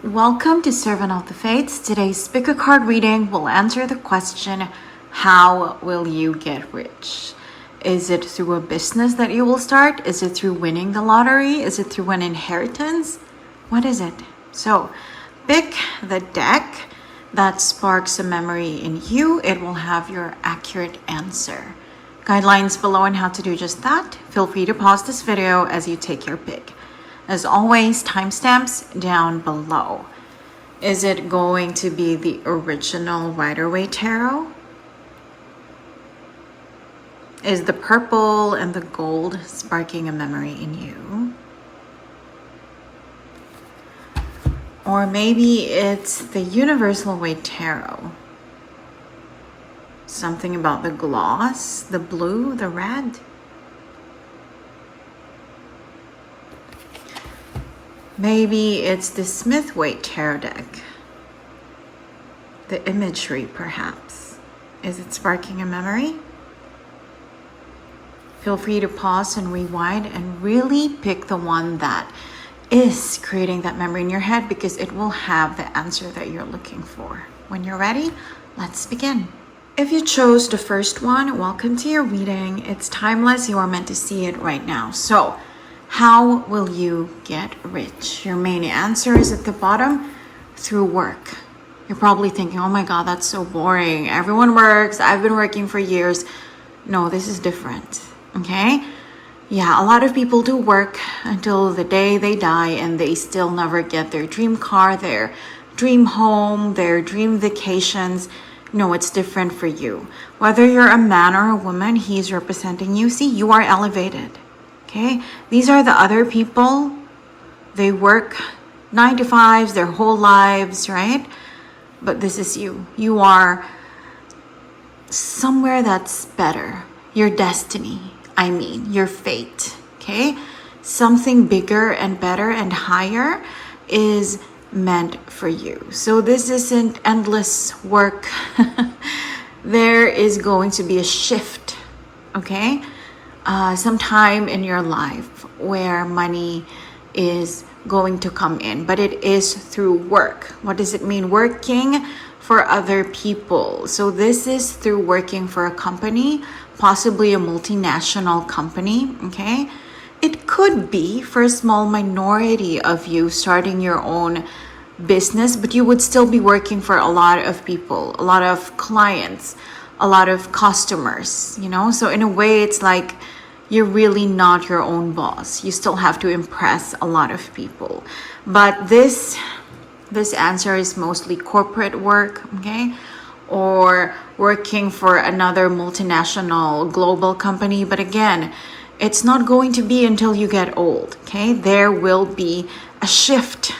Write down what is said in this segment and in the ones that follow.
Welcome to Servant of the Fates. Today's pick-a-card reading will answer the question, how will you get rich? Is it through a business that you will start? Is it through winning the lottery? Is it through an inheritance? What is it? So pick the deck that sparks a memory in you. It will have your accurate answer. Guidelines below on how to do just that. Feel free to pause this video as you take your pick. As always, timestamps down below. Is it going to be the original Rider-Waite Tarot? Is the purple and the gold sparking a memory in you? Or maybe it's the Universal Waite Tarot. Something about the gloss, the blue, the red. Maybe it's the Smith-Waite Tarot deck. The imagery, perhaps. Is it sparking a memory? Feel free to pause and rewind and really pick the one that is creating that memory in your head, because it will have the answer that you're looking for. When you're ready, let's begin. If you chose the first one, welcome to your reading. It's timeless. You are meant to see it right now. So, how will you get rich? Your main answer is at the bottom, through work. You're probably thinking, oh my God, that's so boring. Everyone works. I've been working for years. No, this is different. Okay? Yeah, a lot of people do work until the day they die and they still never get their dream car, their dream home, their dream vacations. No, it's different for you. Whether you're a man or a woman, he's representing you. See, you are elevated. Okay, these are the other people. They work 9 to 5s their whole lives, right? But this is you. You are somewhere that's better. Your destiny, your fate, okay? Something bigger and better and higher is meant for you. So this isn't endless work. There is going to be a shift, okay? Sometime in your life where money is going to come in, but it is through work. What does it mean? Working for other people. So this is through working for a company, possibly a multinational company, okay? It could be for a small minority of you starting your own business, but you would still be working for a lot of people, a lot of clients, a lot of customers, you know? So in a way, it's like you're really not your own boss. You still have to impress a lot of people. But this answer is mostly corporate work, okay? Or working for another multinational global company. But again, it's not going to be until you get old, okay? There will be a shift.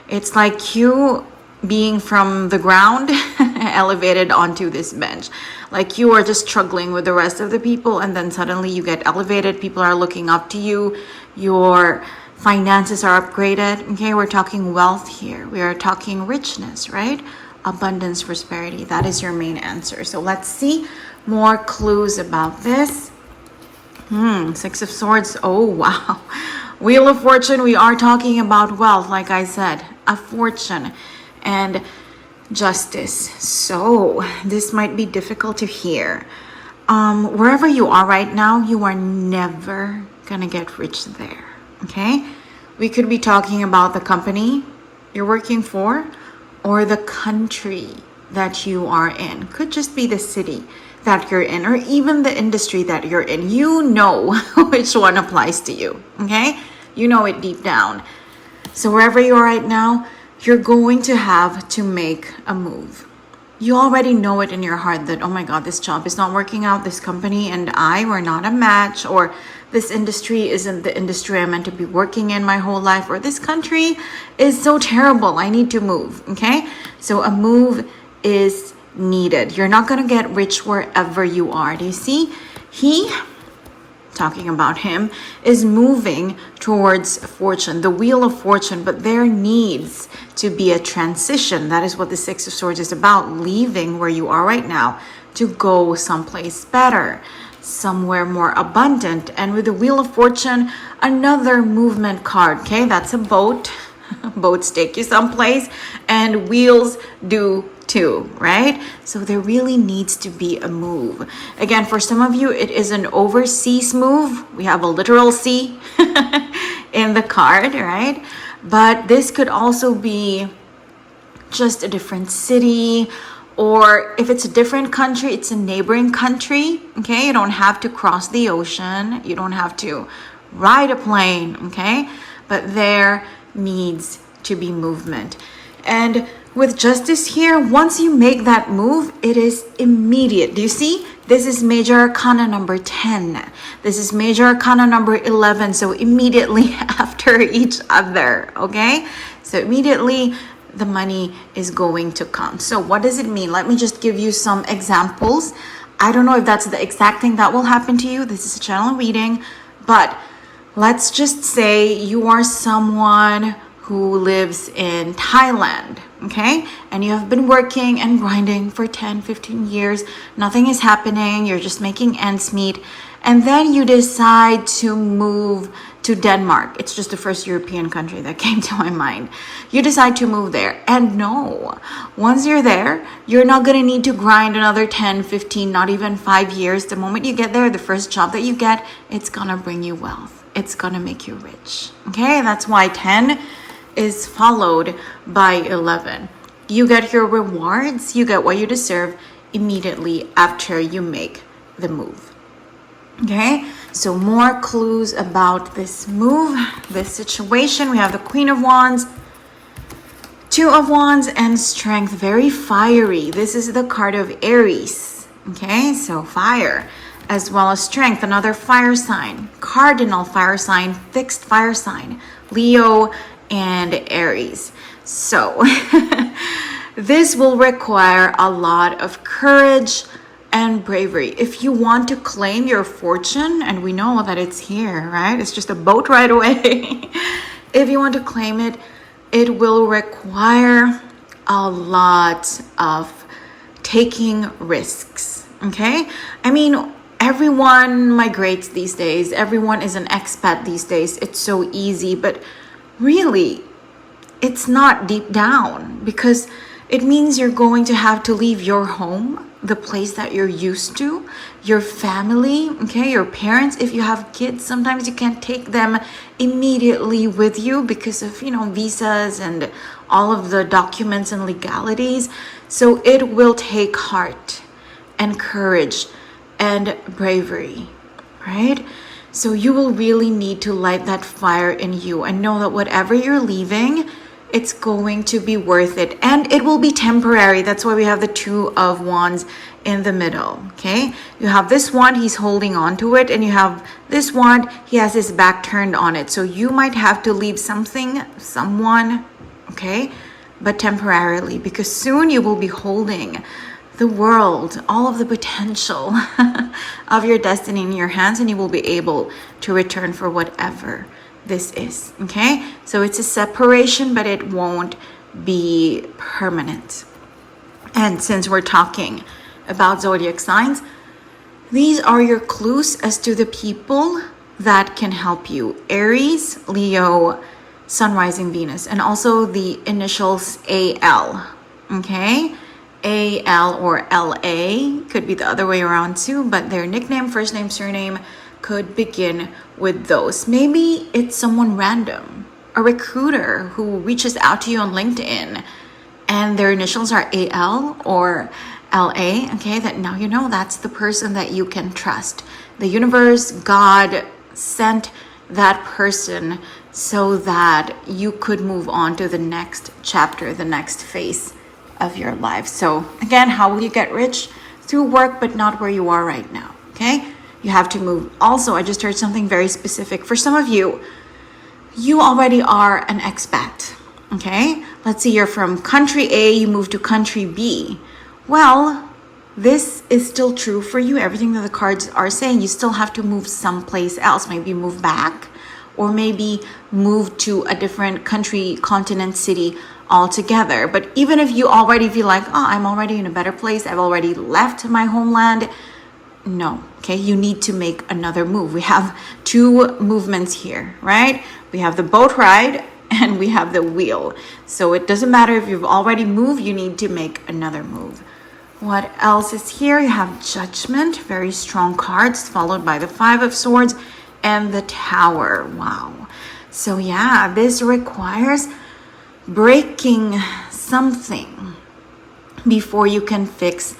It's like you being from the ground elevated onto this bench. Like you are just struggling with the rest of the people, and then suddenly you get elevated. People are looking up to you. Your finances are upgraded. Okay, we're talking wealth here. We are talking richness, right? Abundance, prosperity. That is your main answer. So let's see more clues about this. 6 of Swords. Oh, wow. Wheel of Fortune. We are talking about wealth, like I said, a fortune and justice. So this might be difficult to hear. Wherever you are right now, you are never gonna get rich there. Okay, we could be talking about the company you're working for, or the country that you are in. Could just be the city that you're in, or even the industry that you're in. You know which one applies to you. Okay, you know it deep down. So wherever you are right now, you're going to have to make a move. You already know it in your heart that, oh my God, this job is not working out. This company and I were not a match, or this industry isn't the industry I'm meant to be working in my whole life, or this country is so terrible. I need to move. Okay. So a move is needed. You're not going to get rich wherever you are. Do you see? Talking about him, is moving towards fortune, the Wheel of Fortune, but there needs to be a transition. That is what the 6 of Swords is about, leaving where you are right now to go someplace better, somewhere more abundant. And with the Wheel of Fortune, another movement card, okay? That's a boat, Boats take you someplace, and wheels do too, right? So there really needs to be a move. Again, for some of you, it is an overseas move. We have a literal sea in the card, right? But this could also be just a different city, or if it's a different country, it's a neighboring country. Okay, you don't have to cross the ocean, you don't have to ride a plane. Okay, but there needs to be movement. And with justice here, once you make that move, it is immediate. Do you see? This is major arcana number 10. This is major arcana number 11. So immediately after each other, okay? So immediately the money is going to come. So what does it mean? Let me just give you some examples. I don't know if that's the exact thing that will happen to you. This is a channel reading, but let's just say you are someone who lives in Thailand, okay? And you have been working and grinding for 10, 15 years. Nothing is happening. You're just making ends meet. And then you decide to move to Denmark. It's just the first European country that came to my mind. You decide to move there. And no, once you're there, you're not going to need to grind another 10, 15, not even 5 years. The moment you get there, the first job that you get, it's going to bring you wealth. It's going to make you rich. Okay, that's why 10 is followed by 11. You get your rewards, you get what you deserve immediately after you make the move. Okay, so more clues about this move, this situation. We have the Queen of Wands, Two of Wands, and Strength. Very fiery. This is the card of Aries. Okay, so fire, as well as Strength, another fire sign, cardinal fire sign, fixed fire sign, Leo and Aries. So this will require a lot of courage and bravery. If you want to claim your fortune, and we know that it's here, right? It's just a boat right away. If you want to claim it, it will require a lot of taking risks. Okay? I mean, everyone migrates these days. Everyone is an expat these days. It's so easy, but really, it's not deep down, because it means you're going to have to leave your home, the place that you're used to, your family, okay, your parents. If you have kids, sometimes you can't take them immediately with you because of, visas and all of the documents and legalities. So it will take heart and courage and bravery, right? So you will really need to light that fire in you and know that whatever you're leaving, it's going to be worth it, and it will be temporary. That's why we have the Two of Wands in the middle. Okay, you have this wand, he's holding on to it, and you have this wand, he has his back turned on it. So you might have to leave something, someone, okay, but temporarily, because soon you will be holding the world, all of the potential of your destiny in your hands, and you will be able to return for whatever this is. Okay, so it's a separation, but it won't be permanent. And since we're talking about zodiac signs, these are your clues as to the people that can help you. Aries, Leo, Sun, Rising, Venus, and also the initials AL. Okay, AL or LA could be the other way around too, but their nickname, first name, surname could begin with those. Maybe it's someone random, a recruiter who reaches out to you on LinkedIn and their initials are AL or LA. Okay, that now you know that's the person that you can trust. The universe, God sent that person so that you could move on to the next chapter, the next phase of your life. So again, how will you get rich? Through work, but not where you are right now. Okay, you have to move. Also, I just heard something very specific. For some of you, you already are an expat. Okay, let's say you're from country A, you move to country B. Well, this is still true for you. Everything that the cards are saying, you still have to move someplace else. Maybe move back, or maybe move to a different country, continent, city altogether. But even if you already feel like, oh, I'm already in a better place, I've already left my homeland, no, okay, you need to make another move. We have two movements here, right? We have the boat ride and we have the wheel. So it doesn't matter if you've already moved, you need to make another move. What else is here? You have Judgment, very strong cards, followed by the Five of Swords and the Tower. Wow. So yeah, this requires breaking something before you can fix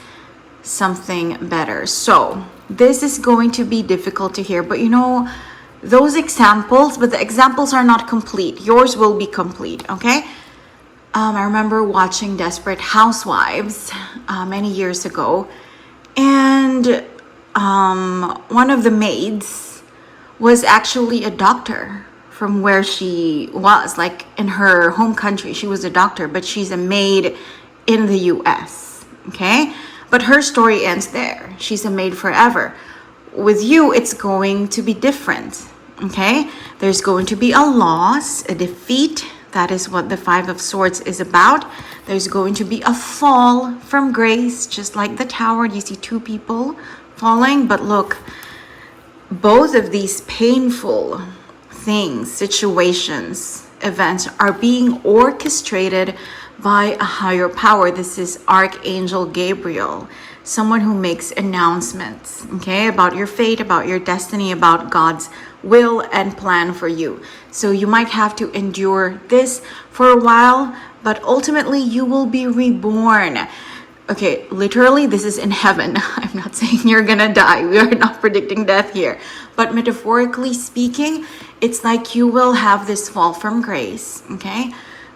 something better. So this is going to be difficult to hear, but you know, those examples, but the examples are not complete. Yours will be complete, okay? I remember watching Desperate Housewives many years ago, and one of the maids was actually a doctor from where she was, like in her home country. She was a doctor, but she's a maid in the US, okay? But her story ends there. She's a maid forever. With you, it's going to be different, okay? There's going to be a loss, a defeat. That is what the Five of Swords is about. There's going to be a fall from grace, just like the Tower. You see two people falling, but look, both of these painful things, situations, events are being orchestrated by a higher power. This is Archangel Gabriel, someone who makes announcements, okay, about your fate, about your destiny, about God's will and plan for you. So you might have to endure this for a while, but ultimately you will be reborn. Okay, literally, this is in heaven. I'm not saying you're gonna die. We are not predicting death here. But metaphorically speaking, it's like you will have this fall from grace, okay?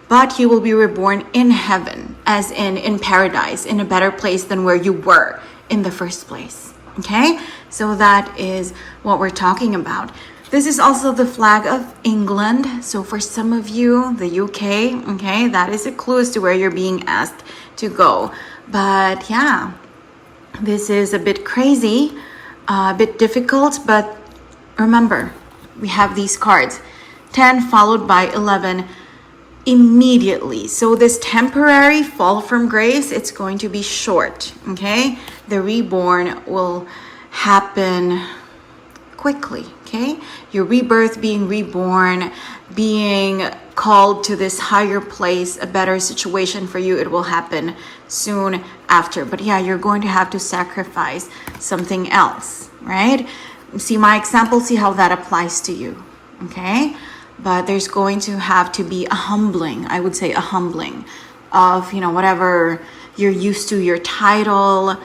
But you will be reborn in heaven, as in paradise, in a better place than where you were in the first place, okay? So that is what we're talking about. This is also the flag of England. So for some of you, the UK, okay, that is a clue as to where you're being asked to go. But yeah, this is a bit crazy, a bit difficult, but remember, we have these cards, 10 followed by 11 immediately. So this temporary fall from grace, it's going to be short, okay? The reborn will happen quickly, okay? Your rebirth, being reborn, being called to this higher place, a better situation for you, it will happen soon after. But yeah, you're going to have to sacrifice something else, right? See my example, see how that applies to you, okay? But there's going to have to be a humbling, I would say a humbling of, you know, whatever you're used to, your title,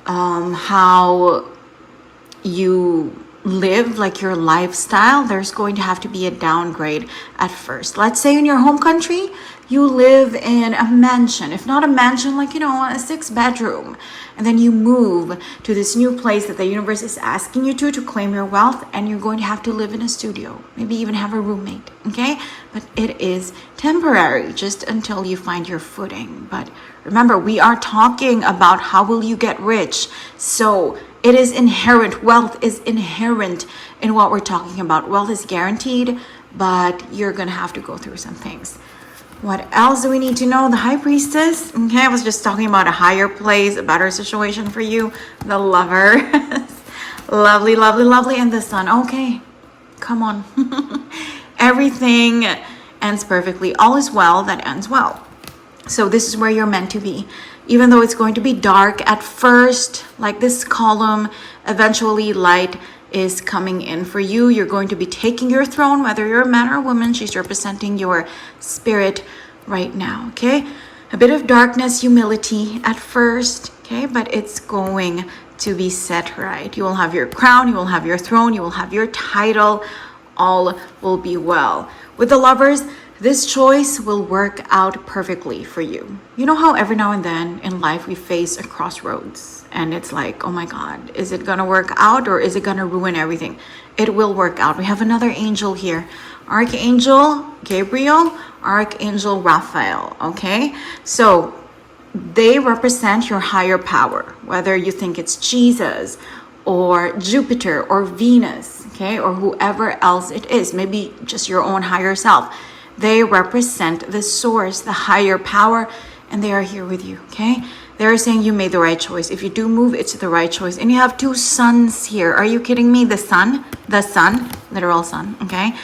how you live, like your lifestyle. There's going to have to be a downgrade at first. Let's say in your home country, you live in a mansion, if not a mansion, like, you know, a 6-bedroom. And then you move to this new place that the universe is asking you to claim your wealth, and you're going to have to live in a studio, maybe even have a roommate, okay? But it is temporary, just until you find your footing. But remember, we are talking about how will you get rich. So it is inherent, wealth is inherent in what we're talking about. Wealth is guaranteed, but you're gonna have to go through some things. What else do we need to know? The High Priestess. Okay, I was just talking about a higher place, a better situation for you. The Lover. Lovely, lovely, lovely. And the Sun. Okay, come on. Everything ends perfectly. All is well that ends well. So this is where you're meant to be. Even though it's going to be dark at first, like this column, eventually light is coming in for you. You're going to be taking your throne, whether you're a man or a woman. She's representing your spirit right now, okay? A bit of darkness, humility at first, okay? But it's going to be set right. You will have your crown, you will have your throne, you will have your title. All will be well. With the Lovers, this choice will work out perfectly for you. You know how every now and then in life we face a crossroads and it's like, oh my God, is it gonna work out or is it gonna ruin everything? It will work out. We have another angel here. Archangel Gabriel, Archangel Raphael, okay? So they represent your higher power, whether you think it's Jesus or Jupiter or Venus, okay? Or whoever else it is, maybe just your own higher self. They represent the source, the higher power, and they are here with you, okay? They're saying you made the right choice. If you do move, it's the right choice. And you have two suns here. Are you kidding me? The sun, literal sun, okay?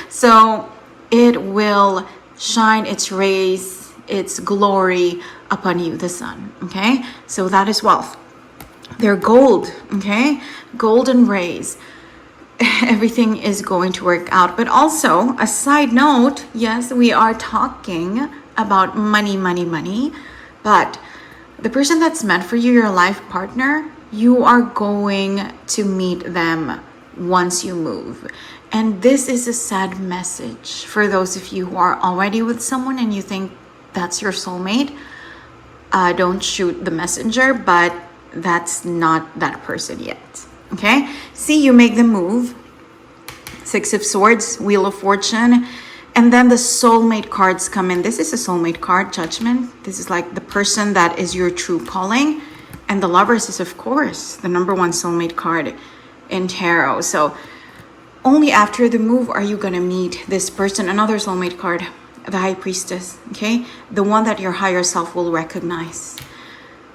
So it will shine its rays, its glory upon you, the sun. Okay, so that is wealth. They're gold. Okay, golden rays. Everything is going to work out. But also, a side note, yes, we are talking about money, but the person that's meant for you, your life partner, you are going to meet them once you move. And this is a sad message for those of you who are already with someone and you think that's your soulmate. Don't shoot the messenger, but that's not that person yet. Okay, see, you make the move. Six of Swords, Wheel of Fortune, and then the soulmate cards come in. This is a soulmate card, Judgment. This is like the person that is your true calling. And the Lovers is, of course, the number one soulmate card in tarot. So only after the move are you going to meet this person. Another soulmate card, the High Priestess, okay? The one that your higher self will recognize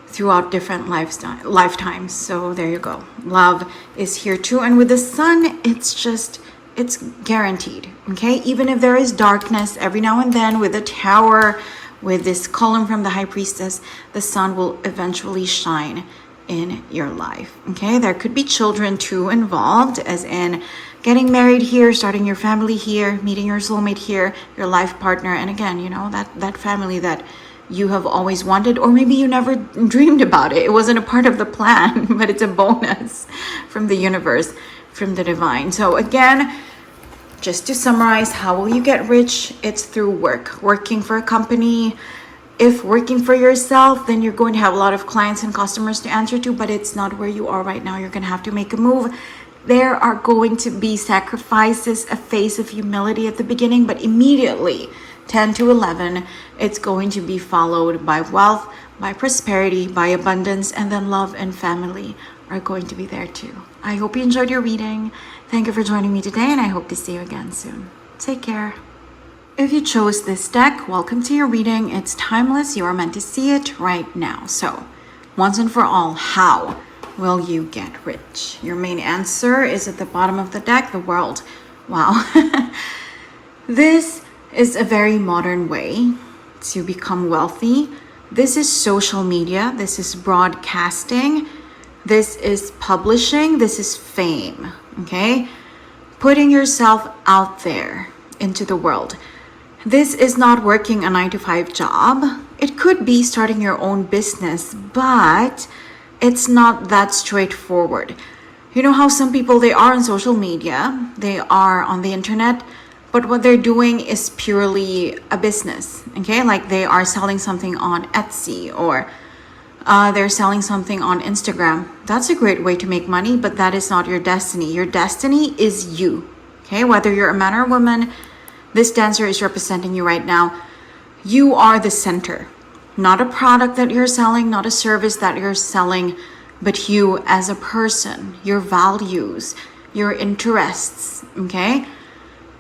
throughout different lifetimes. So there you go. Love is here too. And with the sun, it's guaranteed. Okay, even if there is darkness every now and then with the Tower, with this column from the High Priestess, the sun will eventually shine in your life. Okay, there could be children too involved, as in getting married here, starting your family here, meeting your soulmate here, your life partner, and again, you know, that family that you have always wanted, or maybe you never dreamed about it. It wasn't a part of the plan, but it's a bonus from the universe, from the divine. So again, just to summarize, how will you get rich? It's through work, working for a company. If working for yourself, then you're going to have a lot of clients and customers to answer to, but it's not where you are right now. You're going to have to make a move. There are going to be sacrifices, a phase of humility at the beginning, but immediately 10 to 11, it's going to be followed by wealth, by prosperity, by abundance, and then love and family are going to be there too. I hope you enjoyed your reading. Thank you for joining me today, and I hope to see you again soon. Take care. If you chose this deck, welcome to your reading. It's timeless. You are meant to see it right now. So, once and for all, how will you get rich? Your main answer is at the bottom of the deck, the world. Wow. This is a very modern way to become wealthy. This is social media. This is broadcasting. This is publishing. This is fame. Okay? Putting yourself out there into the world. This is not working a 9-to-5 job. It could be starting your own business, but it's not that straightforward. You know how some people, they are on social media, they are on the internet, but what they're doing is purely a business, okay? Like they are selling something on Etsy, or they're selling something on Instagram. That's a great way to make money, but that is not your destiny. Your destiny is you, okay? Whether you're a man or a woman, this dancer is representing you right now. You are the center, not a product that you're selling, not a service that you're selling, but you as a person, your values, your interests, okay?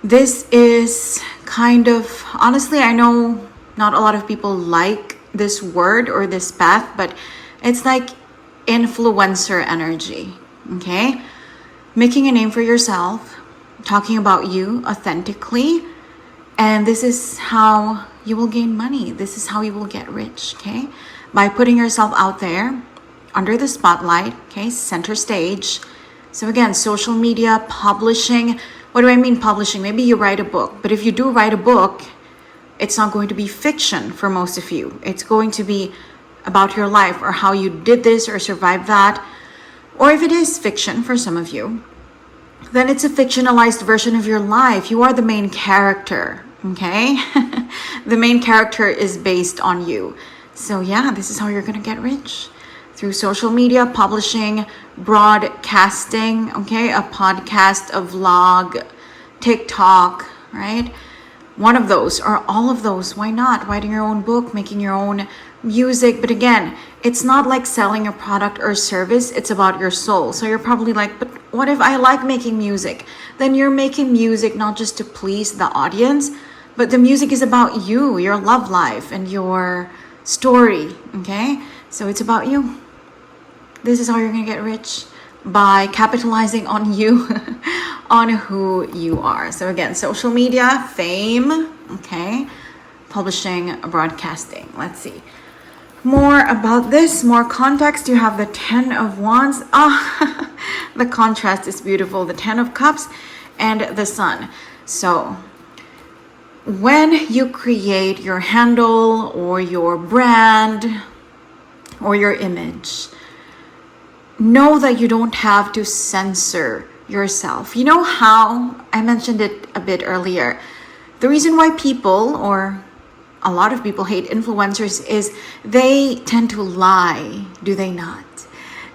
This is kind of, honestly, I know not a lot of people like this word or this path, but it's like influencer energy, okay? Making a name for yourself, talking about you authentically, and this is how you will gain money. This is how you will get rich, okay? By putting yourself out there, under the spotlight, okay? Center stage. So again, social media, publishing. What do I mean publishing? Maybe you write a book, but if you do write a book, it's not going to be fiction for most of you. It's going to be about your life, or how you did this or survived that. Or if it is fiction for some of you, then it's a fictionalized version of your life. You are the main character, okay? The main character is based on you. So yeah, this is how you're gonna get rich. Through social media, publishing, broadcasting, okay? A podcast, a vlog, TikTok, right? One of those or all of those. Why not? Writing your own book, making your own music. But again, it's not like selling a product or service. It's about your soul. So you're probably like, but what if I like making music? Then you're making music not just to please the audience, but the music is about you, your love life, and your story, okay? So it's about you. This is how you're gonna get rich. by capitalizing on you, on who you are. So again, social media, fame, okay, publishing, broadcasting. Let's see more about this, more context. You have the 10 of Wands. The contrast is beautiful. The 10 of Cups and the Sun. So when you create your handle or your brand or your image, know that you don't have to censor yourself. You know how I mentioned it a bit earlier. The reason why people, or a lot of people, hate influencers is they tend to lie, do they not?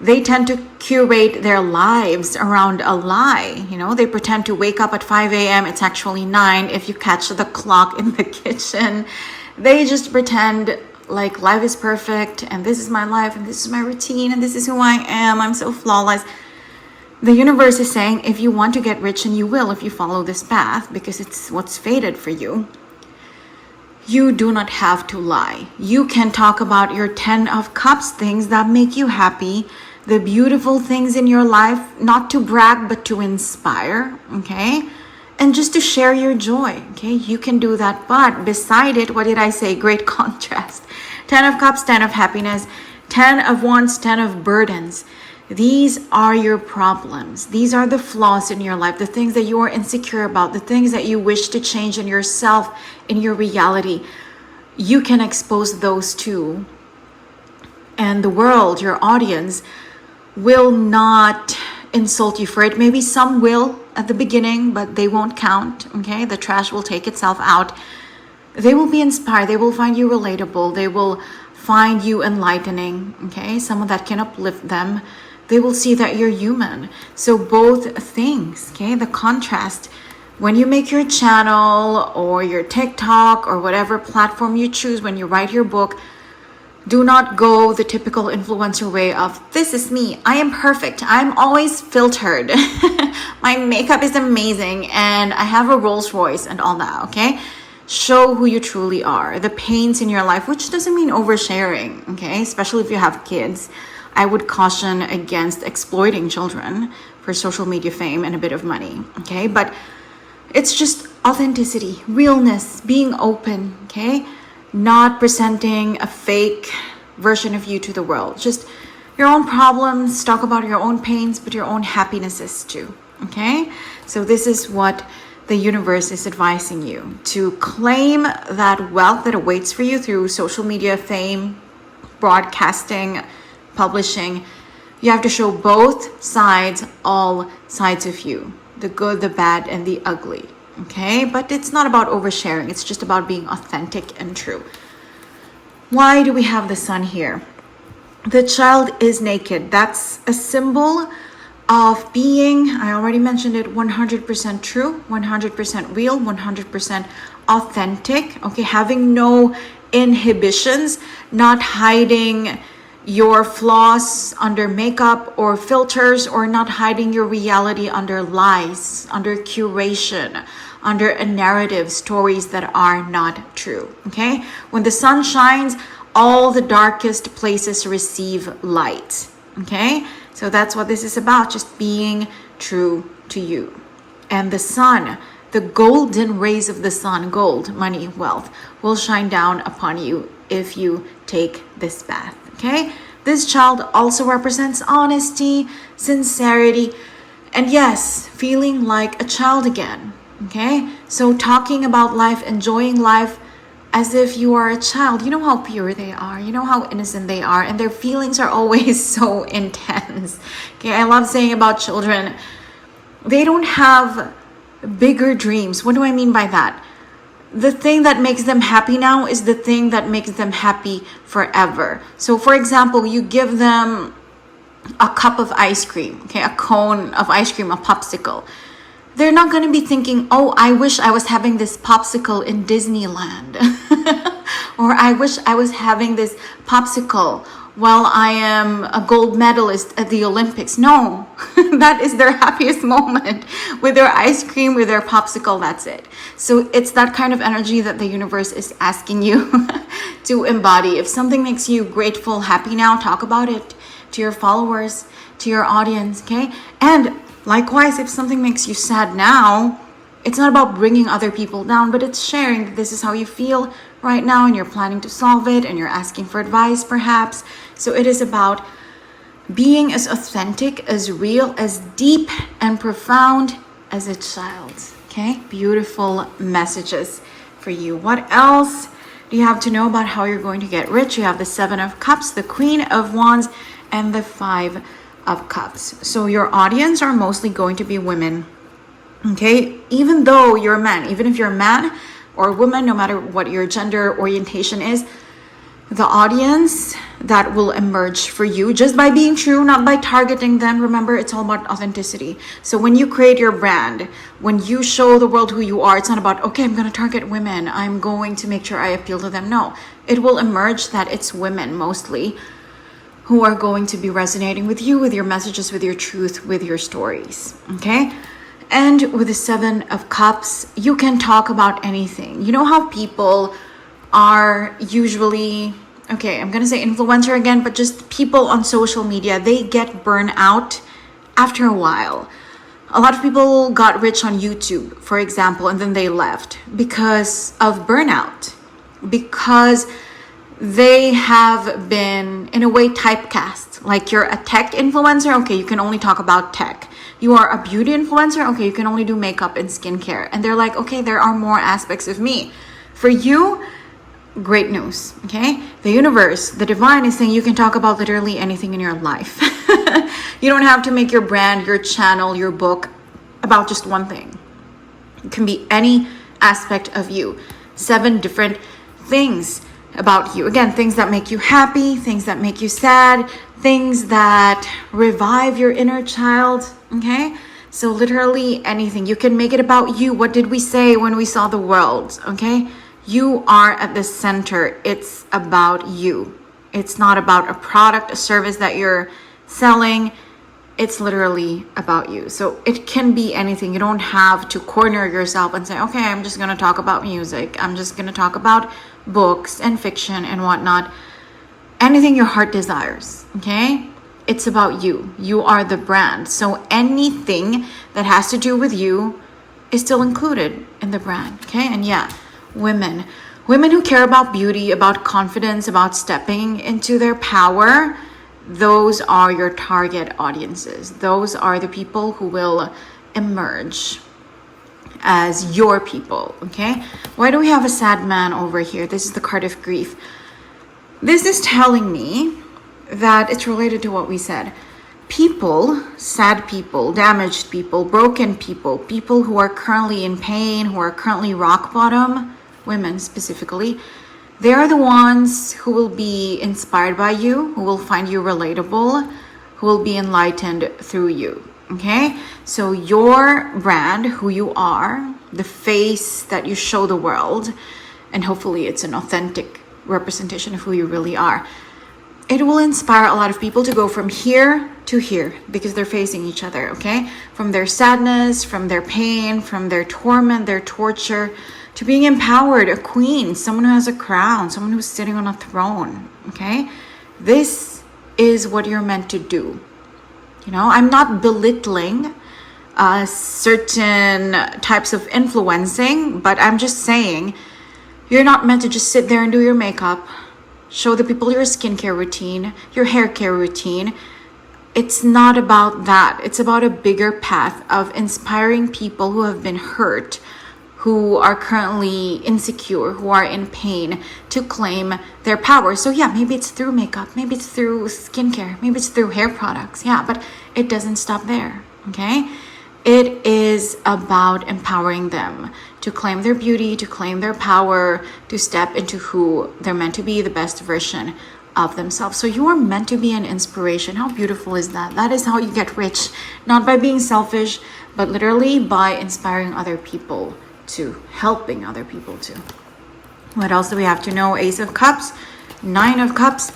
They tend to curate their lives around a lie. You know, they pretend to wake up at 5 a.m. It's actually 9 if you catch the clock in the kitchen. They just pretend like life is perfect and this is my life and this is my routine and this is who I am. I'm so flawless. The universe is saying, if you want to get rich, and you will if you follow this path because it's what's fated for you, you do not have to lie. You can talk about your 10 of Cups, things that make you happy, the beautiful things in your life, not to brag, but to inspire, okay? And just to share your joy, okay? You can do that. But beside it, what did I say? Great contrast. 10 of Cups, 10 of happiness, 10 of Wands, 10 of burdens. These are your problems. These are the flaws in your life, the things that you are insecure about, the things that you wish to change in yourself, in your reality. You can expose those too. And the world, your audience, will not insult you for it. Maybe some will at the beginning, but they won't count, okay? The trash will take itself out. They will be inspired. They will find you relatable. They will find you enlightening, okay? Someone that can uplift them. They will see that you're human. So both things, okay? The contrast. When you make your channel or your TikTok or whatever platform you choose, when you write your book, do not go the typical influencer way of, this is me, I am perfect, I'm always filtered, my makeup is amazing, and I have a Rolls Royce and all that, okay? Show who you truly are, the pains in your life, which doesn't mean oversharing, okay? Especially if you have kids. I would caution against exploiting children for social media fame and a bit of money, okay? But it's just authenticity, realness, being open, okay? Not presenting a fake version of you to the world. Just your own problems, talk about your own pains, but your own happinesses too, okay? So this is what the universe is advising you, to claim that wealth that awaits for you through social media fame, broadcasting, publishing. You have to show both sides, all sides of you, the good, the bad, and the ugly, okay? But it's not about oversharing. It's just about being authentic and true. Why do we have the Sun here? The child is naked. That's a symbol of being, I already mentioned it, 100% true, 100% real, 100% authentic, okay? Having no inhibitions, not hiding your flaws under makeup or filters, or not hiding your reality under lies, under curation, under a narrative, stories that are not true, okay? When the sun shines, all the darkest places receive light, okay? So that's what this is about, just being true to you. And the sun, the golden rays of the sun, gold, money, wealth, will shine down upon you if you take this path, okay? This child also represents honesty, sincerity, and yes, feeling like a child again, okay? So talking about life, enjoying life as if you are a child. You know how pure they are, you know how innocent they are, and their feelings are always so intense, okay? I love saying about children, they don't have bigger dreams. What do I mean by that? The thing that makes them happy now is the thing that makes them happy forever. So for example, you give them a cup of ice cream, okay, a cone of ice cream, a popsicle. They're not going to be thinking, oh, I wish I was having this popsicle in Disneyland. Or I wish I was having this popsicle while I am a gold medalist at the Olympics. No, that is their happiest moment with their ice cream, with their popsicle, that's it. So it's that kind of energy that the universe is asking you to embody. If something makes you grateful, happy now, talk about it to your followers, to your audience, okay? And likewise, if something makes you sad now, it's not about bringing other people down, but it's sharing that this is how you feel right now and you're planning to solve it and you're asking for advice perhaps. So it is about being as authentic, as real, as deep and profound as a child, okay? Beautiful messages for you. What else do you have to know about how you're going to get rich? You have the 7 of Cups, the Queen of Wands, and the 5 of Cups. So your audience are mostly going to be women, okay? Even though you're a man, even if you're a man or a woman, no matter what your gender orientation is, the audience that will emerge for you just by being true, not by targeting them. Remember, it's all about authenticity. So when you create your brand, when you show the world who you are, it's not about, okay, I'm going to target women, I'm going to make sure I appeal to them. No, it will emerge that it's women mostly who are going to be resonating with you, with your messages, with your truth, with your stories, okay? And with the 7 of Cups, you can talk about anything. You know how people are usually, okay, I'm gonna say influencer again, but just people on social media, they get burned out after a while. A lot of people got rich on YouTube, for example, and then they left because of burnout, because they have been in a way typecast. Like, you're a tech influencer, okay, you can only talk about tech. You are a beauty influencer, okay, you can only do makeup and skincare. And they're like, okay, there are more aspects of me. For you, great news, okay? The universe, the divine is saying you can talk about literally anything in your life. You don't have to make your brand, your channel, your book about just one thing. It can be any aspect of you. 7 different things about you. Again, things that make you happy, things that make you sad, things that revive your inner child, okay? So literally anything. You can make it about you. What did we say when we saw the world, okay? You are at the center. It's about you. It's not about a product, a service that you're selling. It's literally about you. So it can be anything. You don't have to corner yourself and say, okay, I'm just going to talk about music. I'm just going to talk about books and fiction and whatnot. Anything your heart desires, okay? It's about you. You are the brand. So anything that has to do with you is still included in the brand, okay? And yeah, women who care about beauty, about confidence, about stepping into their power, those are your target audiences. Those are the people who will emerge as your people, okay? Why do we have a sad man over here? This is the card of grief. This is telling me that it's related to what we said. People, sad people, damaged people, broken people, people who are currently in pain, who are currently rock bottom, women specifically, they are the ones who will be inspired by you, who will find you relatable, who will be enlightened through you, okay? So your brand, who you are, the face that you show the world, and hopefully it's an authentic representation of who you really are, it will inspire a lot of people to go from here to here because they're facing each other, okay? From their sadness, from their pain, from their torment, their torture, to being empowered, a queen, someone who has a crown, someone who's sitting on a throne, okay? This is what you're meant to do. You know, I'm not belittling certain types of influencing, but I'm just saying you're not meant to just sit there and do your makeup, show the people your skincare routine, your hair care routine. It's not about that. It's about a bigger path of inspiring people who have been hurt, who are currently insecure, who are in pain, to claim their power. So yeah, maybe it's through makeup, maybe it's through skincare, maybe it's through hair products. Yeah, but it doesn't stop there, okay? It is about empowering them to claim their beauty, to claim their power, to step into who they're meant to be, the best version of themselves. So you are meant to be an inspiration. How beautiful is that? That is how you get rich, not by being selfish, but literally by inspiring other people to, helping other people to. What else do we have to know? Ace of Cups, 9 of Cups,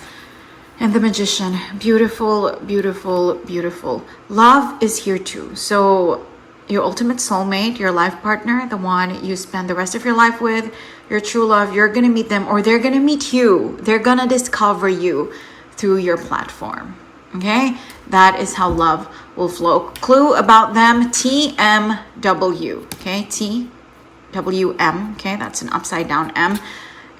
and the Magician. Beautiful, beautiful, beautiful. Love is here too. So your ultimate soulmate, your life partner, the one you spend the rest of your life with, your true love, you're going to meet them, or they're going to meet you. They're going to discover you through your platform. Okay, that is how love will flow. Clue about them, TMW. Okay, TWM. Okay, that's an upside down M.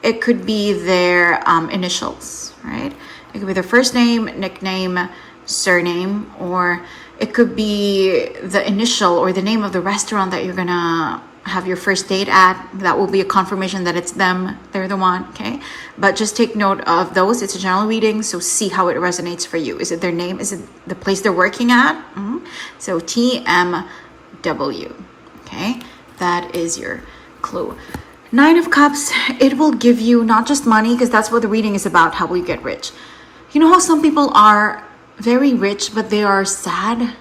It could be their initials, right? It could be their first name, nickname, surname, or it could be the initial or the name of the restaurant that you're gonna have your first date at. That will be a confirmation that it's them, they're the one. Okay, but just take note of those. It's a general reading, so see how it resonates for you. Is it their name? Is it the place they're working at? So TMW. Okay, that is your clue. 9 of Cups, it will give you not just money, because that's what the reading is about. How will you get rich? You know how some people are very rich but they are sad?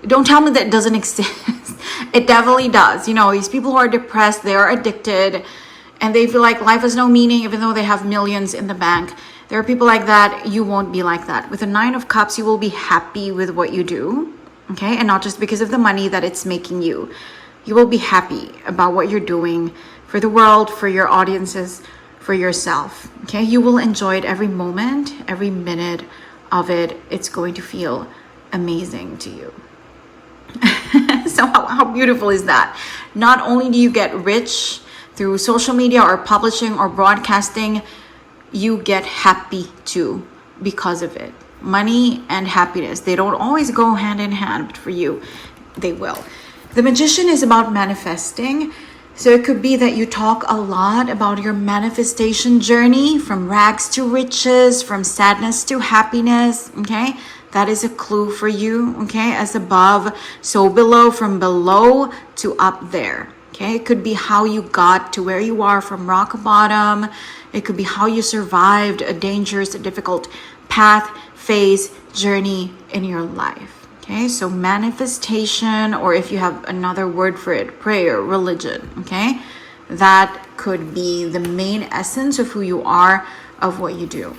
Don't tell me that it doesn't exist. It definitely does. You know, these people who are depressed, they are addicted, and they feel like life has no meaning even though they have millions in the bank. There are people like that. You won't be like that. With the 9 of Cups, you will be happy with what you do, okay? And not just because of the money that it's making you. You will be happy about what you're doing for the world, for your audiences, for yourself, okay? You will enjoy it every moment, every minute of it. It's going to feel amazing to you. So how beautiful is that? Not only do you get rich through social media or publishing or broadcasting, you get happy too because of it. Money and happiness, they don't always go hand in hand, but for you, they will. The Magician is about manifesting. So it could be that you talk a lot about your manifestation journey, from rags to riches, from sadness to happiness, okay? That is a clue for you, okay? As above, so below, from below to up there, okay? It could be how you got to where you are from rock bottom. It could be how you survived a dangerous, a difficult path, phase, journey in your life. Okay, so manifestation, or if you have another word for it, prayer, religion, okay? That could be the main essence of who you are, of what you do.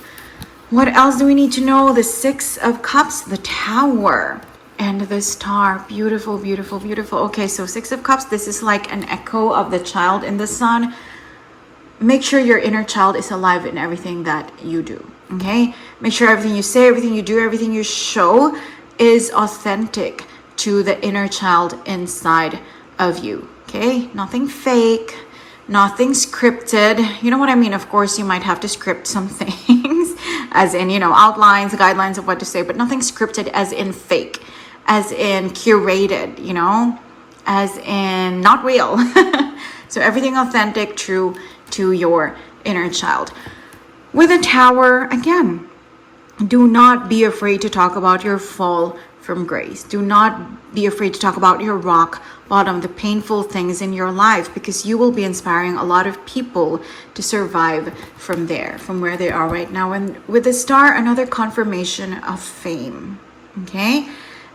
What else do we need to know? The 6 of Cups, the Tower, and the Star. Beautiful, beautiful, beautiful. Okay, so 6 of Cups, this is like an echo of the child in the sun. Make sure your inner child is alive in everything that you do, okay? Make sure everything you say, everything you do, everything you show is authentic to the inner child inside of you, okay? Nothing fake, nothing scripted. You know what I mean? Of course, you might have to script some things, as in, you know, outlines, guidelines of what to say, but nothing scripted as in fake, as in curated, you know, as in not real. So everything authentic, true to your inner child. With a Tower, again, do not be afraid to talk about your fall from grace. Do not be afraid to talk about your rock bottom, the painful things in your life, because you will be inspiring a lot of people to survive from there, from where they are right now. And with the Star, another confirmation of fame, okay?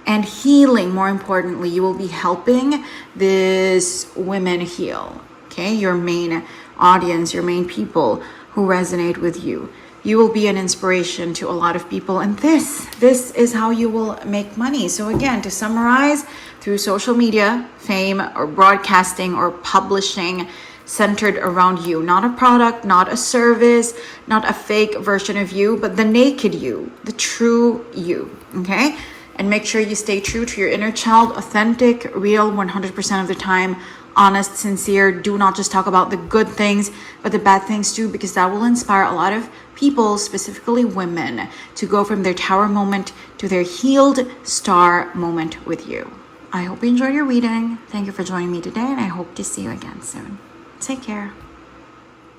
And healing, more importantly. You will be helping these women heal, okay? Your main audience, your main people who resonate with you. You will be an inspiration to a lot of people, and this is how you will make money. So again, to summarize, through social media, fame, or broadcasting, or publishing, centered around you. Not a product, not a service, not a fake version of you, but the naked you, the true you, okay? And make sure you stay true to your inner child, authentic, real, 100% of the time, honest, sincere. Do not just talk about the good things, but the bad things too, because that will inspire a lot of people, specifically women, to go from their Tower moment to their healed Star moment with you. I hope you enjoyed your reading. Thank you for joining me today, and I hope to see you again soon. Take care.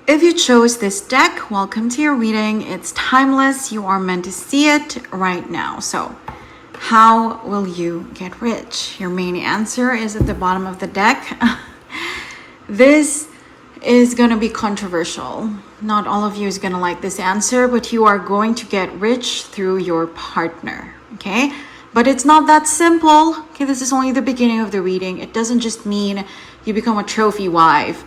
If you chose this deck, welcome to your reading. It's timeless. You are meant to see it right now. So, how will you get rich? Your main answer is at the bottom of the deck. This is going to be controversial. Not all of you is going to like this answer, but you are going to get rich through your partner, okay? But it's not that simple, okay? This is only the beginning of the reading. It doesn't just mean you become a trophy wife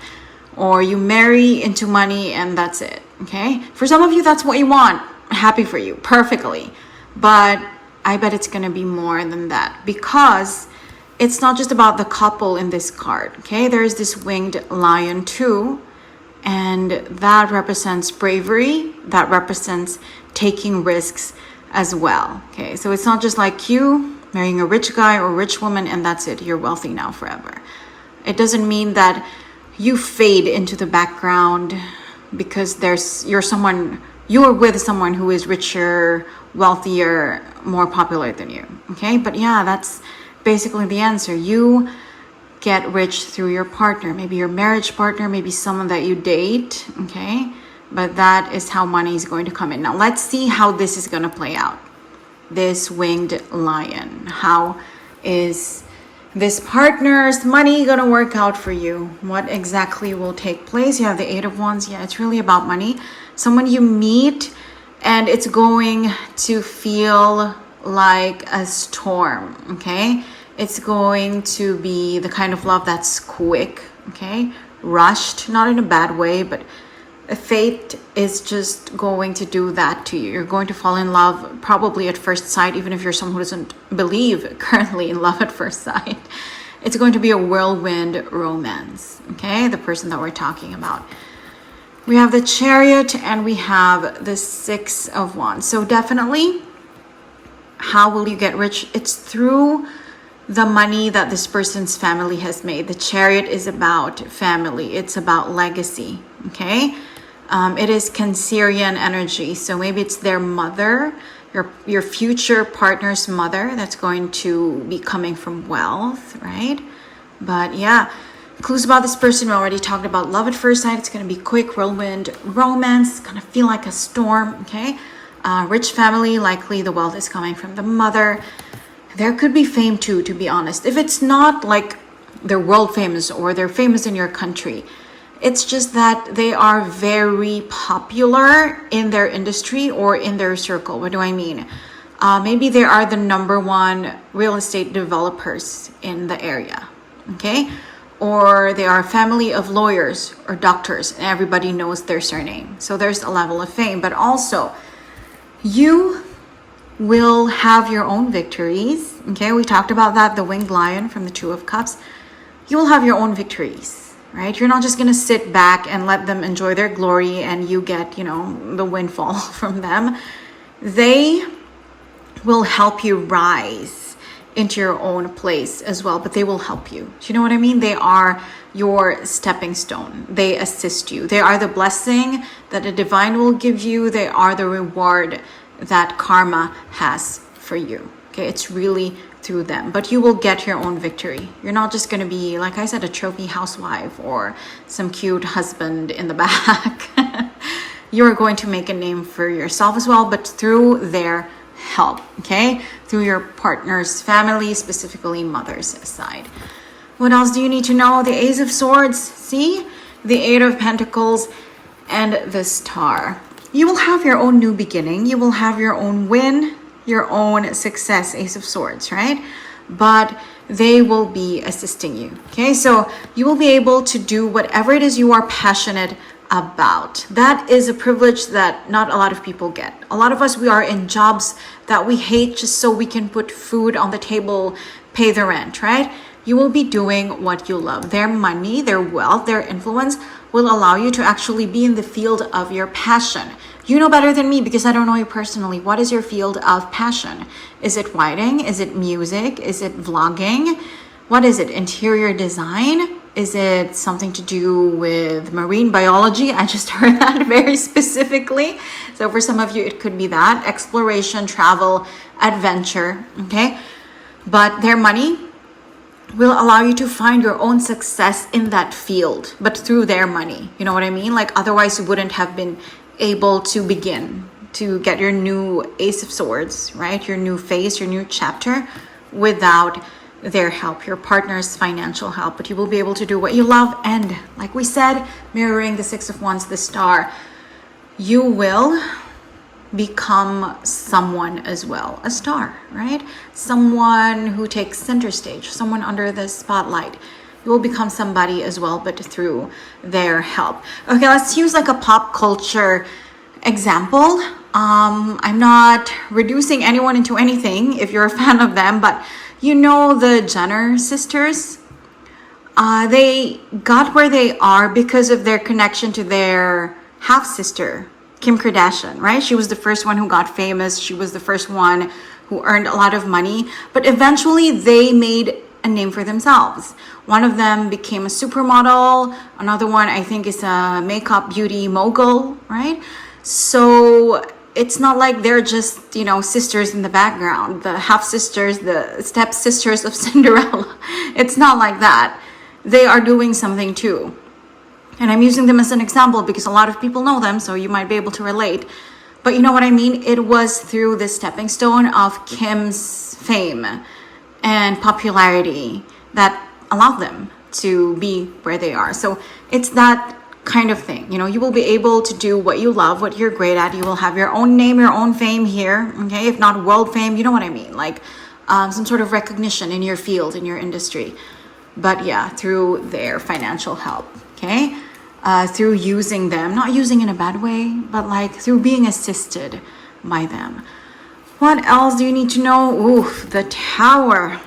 or you marry into money and that's it, okay? For some of you, that's what you want. Happy for you, perfectly. But I bet it's going to be more than that, because it's not just about the couple in this card, okay? There's this winged lion too, and that represents bravery, that represents taking risks, as well. Okay, so it's not just like you marrying a rich guy or rich woman and that's it, you're wealthy now forever. It doesn't mean that you fade into the background because you're with someone who is richer, wealthier, more popular than you. Okay, but yeah, that's basically the answer. You get rich through your partner, maybe your marriage partner, maybe someone that you date. Okay, but that is how money is going to come in. Now let's see how this is going to play out. This winged lion, how is this partner's money gonna work out for you? What exactly will take place? You have the Eight of Wands. Yeah, it's really about money. Someone you meet and it's going to feel like a storm. Okay, it's going to be the kind of love that's quick, okay, rushed, not in a bad way, but fate is just going to do that to you. You're going to fall in love probably at first sight, even if you're someone who doesn't believe currently in love at first sight. It's going to be a whirlwind romance, okay? The person that we're talking about. We have the Chariot and we have the Six of Wands. So definitely, how will you get rich? It's through the money that this person's family has made. The Chariot is about family. It's about legacy, okay? It is Cancerian energy. So maybe it's their mother, your future partner's mother that's going to be coming from wealth, right? But yeah, clues about this person, we already talked about love at first sight. It's going to be quick, whirlwind romance, going to feel like a storm, okay? Rich family, likely the wealth is coming from the mother. There could be fame too, to be honest. If it's not like they're world famous or they're famous in your country, it's just that they are very popular in their industry or in their circle. What do I mean? Maybe they are the #1 real estate developers in the area, okay? Or they are a family of lawyers or doctors and everybody knows their surname. So there's a level of fame, but also you will have your own victories, okay? We talked about that, the winged lion from the Two of Cups. You will have your own victories. Right? You're not just going to sit back and let them enjoy their glory and you get, the windfall from them. They will help you rise into your own place as well, but they will help you. Do you know what I mean? They are your stepping stone. They assist you. They are the blessing that the divine will give you. They are the reward that karma has for you. Okay, it's really through them, but you will get your own victory. You're not just going to be, like I said, a trophy housewife or some cute husband in the back. You're going to make a name for yourself as well, but through their help, okay? Through your partner's family, specifically mother's side. What else do you need to know? The Ace of Swords, see? The Eight of Pentacles and the Star. You will have your own new beginning. You will have your own win, your own success, Ace of Swords, right? But they will be assisting you, okay? So you will be able to do whatever it is you are passionate about. That is a privilege that not a lot of people get. A lot of us, we are in jobs that we hate just so we can put food on the table, pay the rent, right? You will be doing what you love. Their money, their wealth, their influence will allow you to actually be in the field of your passion. You know better than me because I don't know you personally. What is your field of passion? Is it writing? Is it music? Is it vlogging? What is it? Interior design? Is it something to do with marine biology? I just heard that very specifically. So for some of you, it could be that. Exploration, travel, adventure, okay? But their money will allow you to find your own success in that field, but through their money. You know what I mean? Like otherwise you wouldn't have been able to begin to get your new Ace of Swords, right? Your new phase, your new chapter without their help, your partner's financial help. But you will be able to do what you love. And like we said, mirroring the Six of Wands, the Star, you will become someone as well, a star, right? Someone who takes center stage, someone under the spotlight. You will become somebody as well, but through their help. Okay, let's use like a pop culture example. I'm not reducing anyone into anything if you're a fan of them, but you know the Jenner sisters? They got where they are because of their connection to their half-sister, Kim Kardashian, right? She was the first one who got famous. She was the first one who earned a lot of money. But eventually they made a name for themselves. One of them became a supermodel. Another one, I think, is a makeup beauty mogul, right? So it's not like they're just, sisters in the background, the half sisters, the step sisters of Cinderella. It's not like that. They are doing something too. And I'm using them as an example because a lot of people know them, so you might be able to relate. But you know what I mean? It was through the stepping stone of Kim's fame and popularity that allowed them to be where they are. So it's that kind of thing. You will be able to do what you love, what you're great at. You will have your own name, your own fame here, okay? If not world fame, you know what I mean? Like some sort of recognition in your field, in your industry. But yeah, through their financial help, okay? Through using them, not using in a bad way, but like through being assisted by them. What else do you need to know? Ooh, the Tower,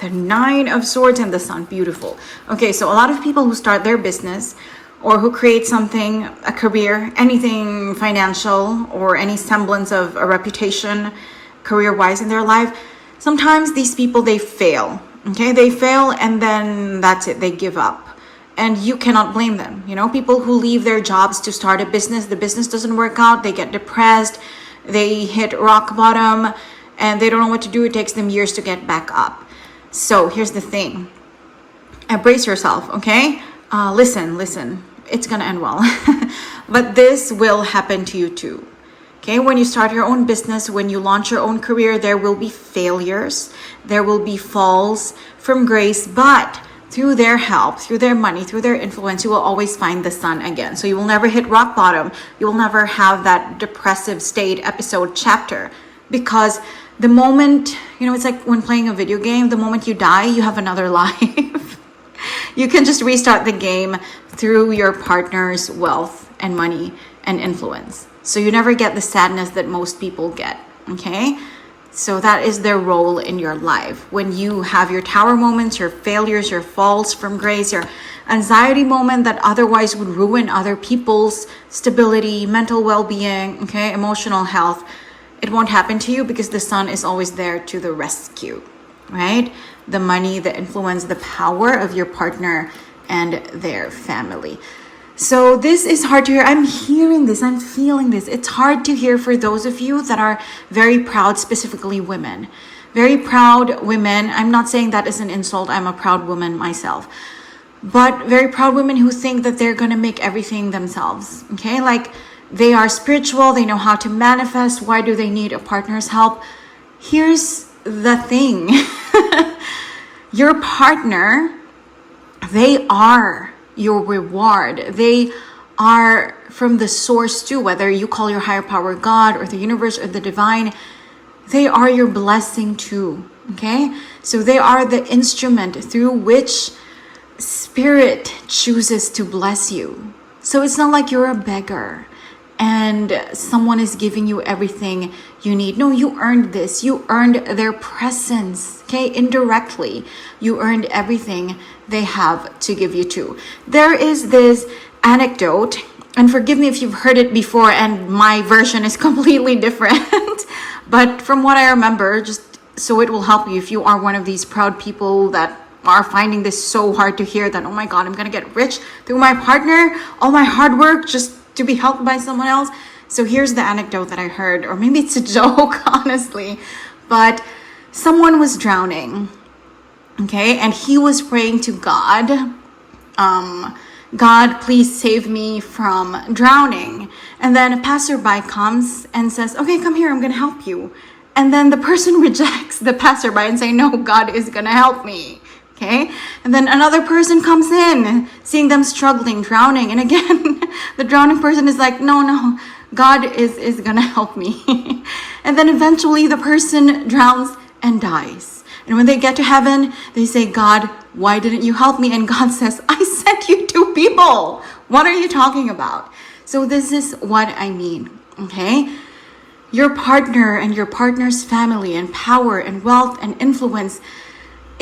the Nine of Swords, and the Sun. Beautiful. Okay, so a lot of people who start their business or who create something, a career, anything financial or any semblance of a reputation career-wise in their life, sometimes these people, they fail. Okay, they fail and then that's it, they give up. And you cannot blame them. People who leave their jobs to start a business, the business doesn't work out, they get depressed, they hit rock bottom, and they don't know what to do. It takes them years to get back up. So here's the thing. Embrace yourself, okay? Listen. It's gonna end well. But this will happen to you too. Okay, when you start your own business, when you launch your own career, there will be failures, there will be falls from grace, but through their help, through their money, through their influence, you will always find the sun again. So you will never hit rock bottom. You will never have that depressive state, episode, chapter. Because the moment, it's like when playing a video game, the moment you die, you have another life. You can just restart the game through your partner's wealth and money and influence. So you never get the sadness that most people get, okay? So that is their role in your life. When you have your tower moments, your failures, your falls from grace, your anxiety moment that otherwise would ruin other people's stability, mental well-being, okay, emotional health, it won't happen to you because the sun is always there to the rescue, right? The money, the influence, the power of your partner and their family. So this is hard to hear. I'm hearing this. I'm feeling this. It's hard to hear for those of you that are very proud, specifically women. Very proud women. I'm not saying that as an insult. I'm a proud woman myself. But very proud women who think that they're going to make everything themselves. Okay? Like they are spiritual. They know how to manifest. Why do they need a partner's help? Here's the thing. Your partner, they are your reward. They are from the source too, whether you call your higher power God or the universe or the divine, they are your blessing too, okay? So they are the instrument through which spirit chooses to bless you. So it's not like you're a beggar and someone is giving you everything you need. No, you earned this. You earned their presence, okay? Indirectly, you earned everything they have to give you too. There is this anecdote, and forgive me if you've heard it before and my version is completely different, but from what I remember, just so it will help you if you are one of these proud people that are finding this so hard to hear that, oh my God, I'm gonna get rich through my partner, all my hard work just to be helped by someone else. So here's the anecdote that I heard, or maybe it's a joke, honestly, but someone was drowning, okay, and he was praying to God, God, please save me from drowning. And then a passerby comes and says, okay, come here, I'm gonna help you. And then the person rejects the passerby and say, no, God is gonna help me. Okay, and then another person comes in, seeing them struggling, drowning, and again, the drowning person is like, no, God is gonna help me. And then eventually the person drowns and dies. And when they get to heaven, they say, God, why didn't you help me? And God says, I sent you two people. What are you talking about? So this is what I mean, okay? Your partner and your partner's family and power and wealth and influence,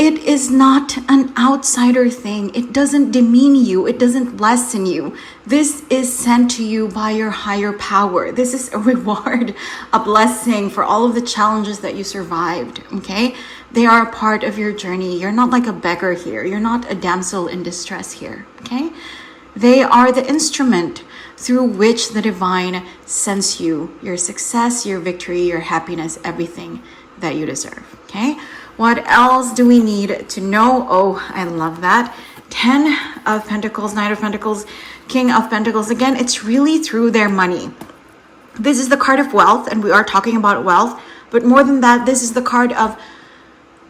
it is not an outsider thing. It doesn't demean you. It doesn't lessen you. This is sent to you by your higher power. This is a reward, a blessing for all of the challenges that you survived, okay? They are a part of your journey. You're not like a beggar here. You're not a damsel in distress here, okay? They are the instrument through which the divine sends you your success, your victory, your happiness, everything that you deserve, okay? What else do we need to know? Oh, I love that. 10 of Pentacles, Knight of Pentacles, King of Pentacles. Again, it's really through their money. This is the card of wealth, and we are talking about wealth. But more than that, this is the card of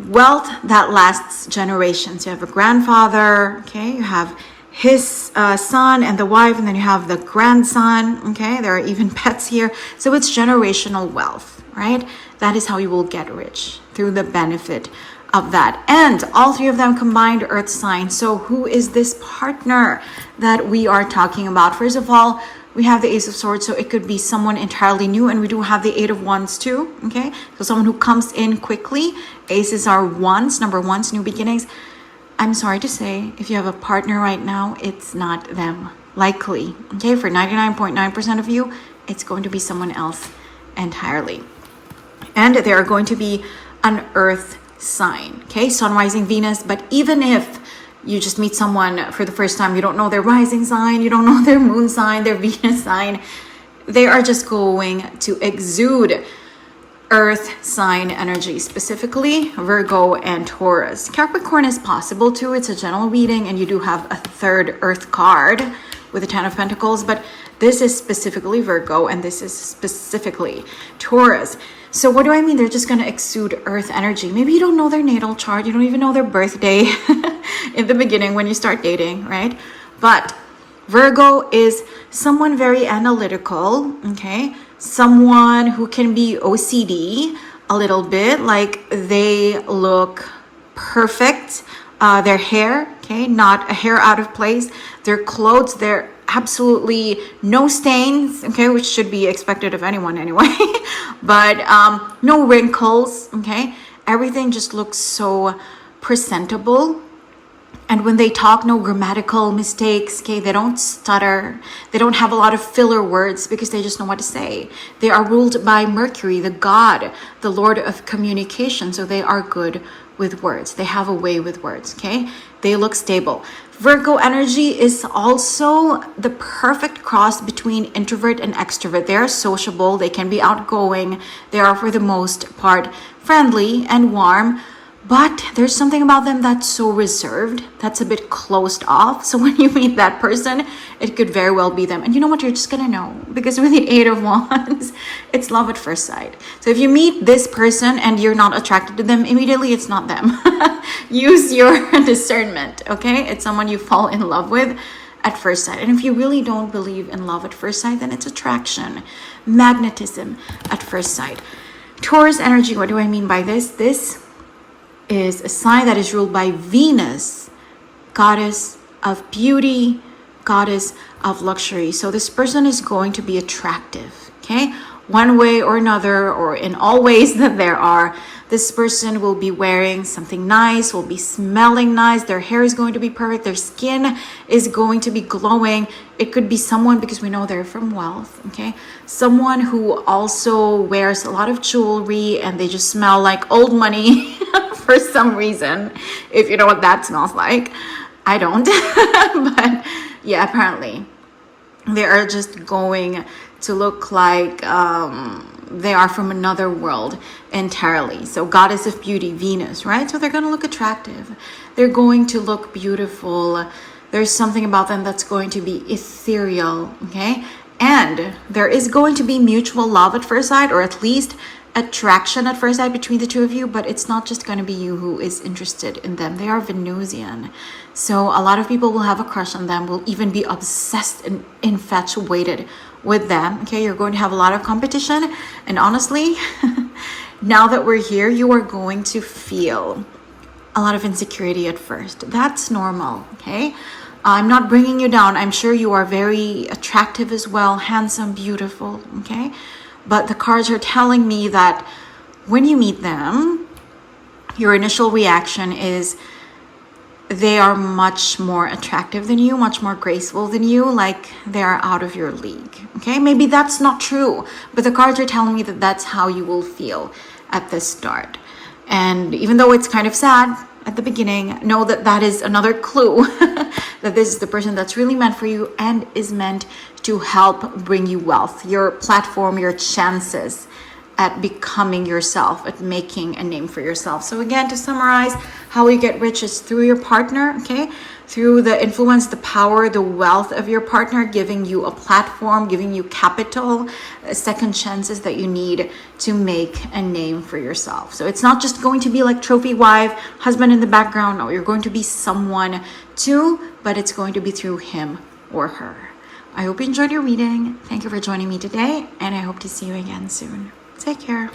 wealth that lasts generations. You have a grandfather, okay? You have his son and the wife, and then you have the grandson, okay? There are even pets here. So it's generational wealth, right? That is how you will get rich, through the benefit of that. And all three of them combined earth sign. So who is this partner that we are talking about? First of all, we have the Ace of Swords, so it could be someone entirely new, and we do have the Eight of Wands too, okay? So someone who comes in quickly. Aces are ones, number ones, new beginnings. I'm sorry to say, if you have a partner right now, it's not them, likely, okay? For 99.9% of you, it's going to be someone else entirely. And they are going to be an earth sign, okay? Sun, rising, Venus. But even if you just meet someone for the first time, you don't know their rising sign, you don't know their moon sign, their Venus sign, they are just going to exude earth sign energy, specifically Virgo and Taurus. Capricorn is possible too. It's a general reading, and you do have a third earth card with the 10 of Pentacles, but this is specifically Virgo, and this is specifically Taurus. So what do I mean? They're just going to exude earth energy. Maybe you don't know their natal chart. You don't even know their birthday in the beginning when you start dating, right? But Virgo is someone very analytical, okay? Someone who can be OCD a little bit, like they look perfect. Their hair, okay, not a hair out of place. Their clothes, they're absolutely no stains, okay, which should be expected of anyone anyway. But no wrinkles, okay. Everything just looks so presentable. And when they talk, no grammatical mistakes, okay? They don't stutter. They don't have a lot of filler words because they just know what to say. They are ruled by Mercury, the god, the lord of communication. So they are good with words. They have a way with words, okay? They look stable. Virgo energy is also the perfect cross between introvert and extrovert. They are sociable. They can be outgoing. They are, for the most part, friendly and warm. But there's something about them that's so reserved, that's a bit closed off. So when you meet that person, it could very well be them. And you know what? You're just going to know. Because with the Eight of Wands, it's love at first sight. So if you meet this person and you're not attracted to them, immediately it's not them. Use your discernment, okay? It's someone you fall in love with at first sight. And if you really don't believe in love at first sight, then it's attraction, magnetism at first sight. Taurus energy, what do I mean by this? This is a sign that is ruled by Venus, goddess of beauty, goddess of luxury. So this person is going to be attractive, okay? One way or another, or in all ways that there are. This person will be wearing something nice, will be smelling nice. Their hair is going to be perfect. Their skin is going to be glowing. It could be someone, because we know they're from wealth, okay? Someone who also wears a lot of jewelry and they just smell like old money for some reason. If you know what that smells like. I don't. But yeah, apparently they are just going to look like they are from another world entirely. So goddess of beauty, Venus, right? So they're going to look attractive. They're going to look beautiful. There's something about them that's going to be ethereal, okay? And there is going to be mutual love at first sight, or at least attraction at first sight between the two of you, but it's not just going to be you who is interested in them. They are Venusian. So a lot of people will have a crush on them, will even be obsessed and infatuated with them, okay? You're going to have a lot of competition, and honestly, now that we're here, you are going to feel a lot of insecurity at first. That's normal, okay? I'm not bringing you down. I'm sure you are very attractive as well, handsome, beautiful, okay? But the cards are telling me that when you meet them, your initial reaction is they are much more attractive than you, much more graceful than you, like they are out of your league. Okay, maybe that's not true, but the cards are telling me that that's how you will feel at the start. And even though it's kind of sad at the beginning, know that that is another clue that this is the person that's really meant for you and is meant to help bring you wealth, your platform, your chances at becoming yourself, at making a name for yourself. So again, to summarize, how you get rich is through your partner, okay? Through the influence, the power, the wealth of your partner, giving you a platform, giving you capital, second chances that you need to make a name for yourself. So it's not just going to be like trophy wife, husband in the background. No, you're going to be someone too, but it's going to be through him or her. I hope you enjoyed your reading. Thank you for joining me today, and I hope to see you again soon. Take care.